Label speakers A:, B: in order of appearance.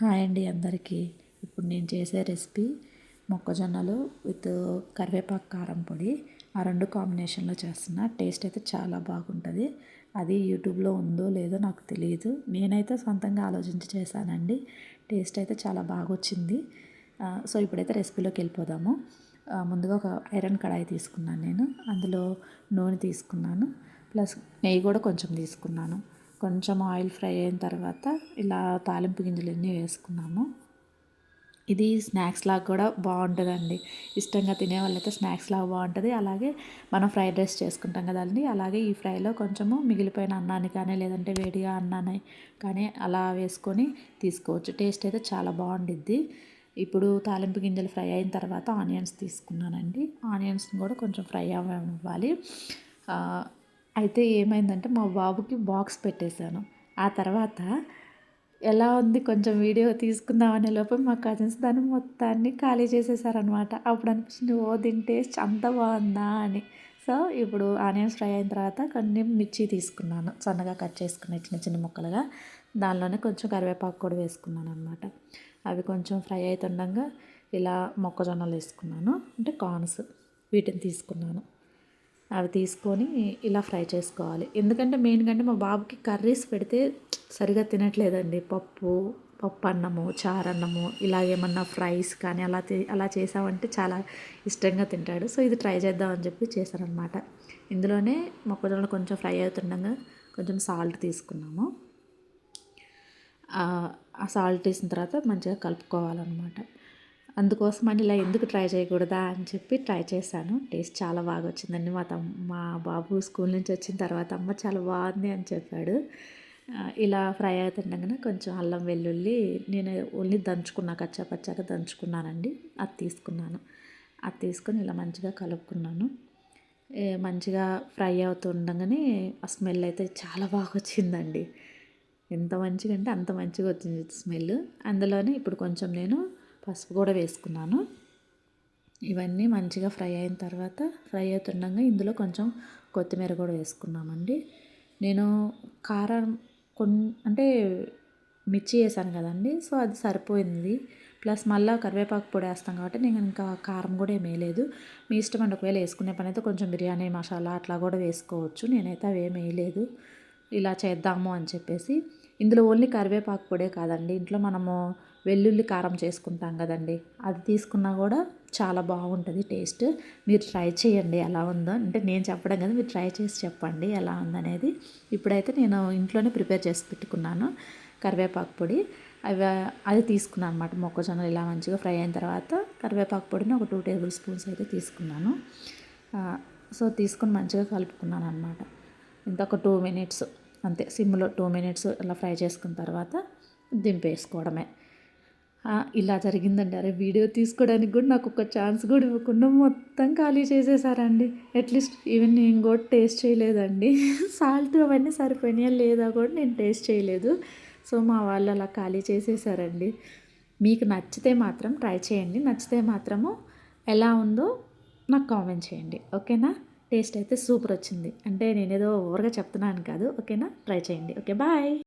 A: Hi అండి అందరికీ. ఇప్పుడు నేను చేసే రెసిపీ మొక్కజొన్నలు విత్ కరివేపాకు కారం పొడి. ఆ 2 కాంబినేషన్‌లో చేస్తున్నా. టేస్ట్ అయితే చాలా బాగుంటది. అది యూట్యూబ్‌లో ఉందో లేదో నాకు తెలీదు. నేనైతే సొంతంగా ఆలోచించి చేశానండి. టేస్ట్ అయితే చాలా బాగొచ్చింది. సో ఇప్పుడైతే రెసిపీలోకి వెళ్ళిపోదాము. ముందుగా ఒక ఐరన్ కడాయి తీసుకున్నాను నేను. అందులో నూనె తీసుకున్నాను. ప్లస్ నెయ్యి కూడా కొంచెం తీసుకున్నాను. కొంచెం ఆయిల్ ఫ్రై అయిన తర్వాత ఇలా తాలింపు గింజలన్నీ వేసుకున్నాము. ఇది స్నాక్స్ లాగా కూడా బాగుంటుందండి. ఇష్టంగా తినే వాళ్ళైతే స్నాక్స్ లాగా బాగుంటుంది. అలాగే మనం ఫ్రైడ్ రైస్ చేసుకుంటాం కదండి, అలాగే ఈ ఫ్రైలో కొంచెము మిగిలిపోయిన అన్నాన్ని కానీ లేదంటే వేడిగా అన్నాన్ని కానీ అలా వేసుకొని తీసుకోవచ్చు. టేస్ట్ అయితే చాలా బాగుండిద్ది. ఇప్పుడు తాలింపు గింజలు ఫ్రై అయిన తర్వాత ఆనియన్స్ తీసుకున్నానండి. ఆనియన్స్ని కూడా కొంచెం ఫ్రై అవ్వాలి. అయితే ఏమైందంటే మా బాబుకి బాక్స్ పెట్టేశాను. ఆ తర్వాత ఎలా ఉంది కొంచెం వీడియో తీసుకుందామనే లోపు మా కజిన్స్ దాన్ని మొత్తాన్ని ఖాళీ చేసేసారనమాట. అప్పుడు అనిపించింది, ఓ దీని టేస్ట్ అంత బాగుందా అని. సో ఇప్పుడు ఆనియన్స్ ఫ్రై అయిన తర్వాత కొన్ని మిర్చి తీసుకున్నాను, సన్నగా కట్ చేసుకున్న చిన్న చిన్న ముక్కలుగా. దానిలోనే కొంచెం కరివేపాకు కూడా వేసుకున్నాను అనమాట. అవి కొంచెం ఫ్రై అవుతుండగా ఇలా మొక్కజొన్నలు వేసుకున్నాను, అంటే కార్న్స్. వీటిని తీసుకున్నాను. అవి తీసుకొని ఇలా ఫ్రై చేసుకోవాలి. ఎందుకంటే మెయిన్‌గా అంటే మా బాబుకి కర్రీస్ పెడితే సరిగ్గా తినట్లేదండి. పప్పు అన్నము, చారన్నము ఇలా ఏమన్నా ఫ్రైస్ కానీ అలా చేసామంటే చాలా ఇష్టంగా తింటాడు. సో ఇది ట్రై చేద్దామని చెప్పి చేశాననమాట. ఇందులోనే మొక్కజొన్నలు కొంచెం ఫ్రై అవుతుండగా కొంచెం సాల్ట్ తీసుకున్నాము. ఆ సాల్ట్ వేసిన తర్వాత మంచిగా కలుపుకోవాలన్నమాట. అందుకోసమని ఇలా ఎందుకు ట్రై చేయకూడదా అని చెప్పి ట్రై చేశాను. టేస్ట్ చాలా బాగా వచ్చిందండి. మా బాబు స్కూల్ నుంచి వచ్చిన తర్వాత అమ్మ చాలా బాగుంది అని చెప్పాడు. ఇలా ఫ్రై అవుతుండగానే కొంచెం అల్లం వెల్లుల్లి నేను ఓన్లీ కచ్చాపచ్చాగా దంచుకున్నానండి. అది తీసుకున్నాను. అది తీసుకొని ఇలా మంచిగా కలుపుకున్నాను. మంచిగా ఫ్రై అవుతుండగానే ఆ స్మెల్ అయితే చాలా బాగా వచ్చిందండి. ఎంత మంచిగా అంటే అంత మంచిగా వచ్చింది స్మెల్. అందులోనే ఇప్పుడు కొంచెం నేను పసుపు కూడా వేసుకున్నాను. ఇవన్నీ మంచిగా ఫ్రై అయిన తర్వాత ఫ్రై అవుతుండగా ఇందులో కొంచెం కొత్తిమీర కూడా వేసుకున్నామండి. నేను కారం అంటే మిర్చి వేసాను కదండి, సో అది సరిపోయింది. ప్లస్ మళ్ళీ కరివేపాకు పొడి వేస్తాం కాబట్టి నేను ఇంకా కారం కూడా ఏమి వేయలేదు. మీ ఇష్టం అండి. ఒకవేళ వేసుకునే పని అయితే కొంచెం బిర్యానీ మసాలా అట్లా కూడా వేసుకోవచ్చు. నేనైతే అవి ఏమి వేయలేదు. ఇలా చేద్దాము అని చెప్పేసి. ఇందులో ఓన్లీ కరివేపాకు పొడే కాదండి, ఇంట్లో మనము వెల్లుల్లి కారం చేసుకుంటాం కదండి, అది తీసుకున్నా కూడా చాలా బాగుంటుంది టేస్ట్. మీరు ట్రై చేయండి ఎలా ఉందో. అంటే నేను చెప్పడం కదా, మీరు ట్రై చేసి చెప్పండి ఎలా ఉందనేది. ఇప్పుడైతే నేను ఇంట్లోనే ప్రిపేర్ చేసి పెట్టుకున్నాను కరివేపాకు పొడి. అది తీసుకున్నాను అనమాట. మొక్కజొన్నలు ఇలా మంచిగా ఫ్రై అయిన తర్వాత కరివేపాకు పొడిని ఒక 2 టేబుల్ స్పూన్స్ అయితే తీసుకున్నాను. సో తీసుకొని మంచిగా కలుపుకున్నాను అనమాట. ఇంకొక 2 మినిట్స్ అంతే, సిమ్లో 2 మినిట్స్ ఇలా ఫ్రై చేసుకున్న తర్వాత దింపేసుకోవడమే. ఇలా జరిగిందండి. అరే వీడియో తీసుకోవడానికి కూడా నాకు ఒక ఛాన్స్ కూడా ఇవ్వకుండా మొత్తం ఖాళీ చేసేసారండి. అట్లీస్ట్ ఈవెన్ నేను కూడా టేస్ట్ చేయలేదండి. సాల్ట్ అవన్నీ సరిపోయినాయా లేదా కూడా నేను టేస్ట్ చేయలేదు. సో మా వాళ్ళు అలా ఖాళీ చేసేసారండి. మీకు నచ్చితే మాత్రం ట్రై చేయండి. నచ్చితే మాత్రము ఎలా ఉందో నాకు కామెంట్ చేయండి, ఓకేనా? టేస్ట్ అయితే సూపర్ వచ్చింది. అంటే నేనేదో ఓవర్గా చెప్తున్నాను కాదు, ఓకేనా? ట్రై చేయండి. Okay, bye.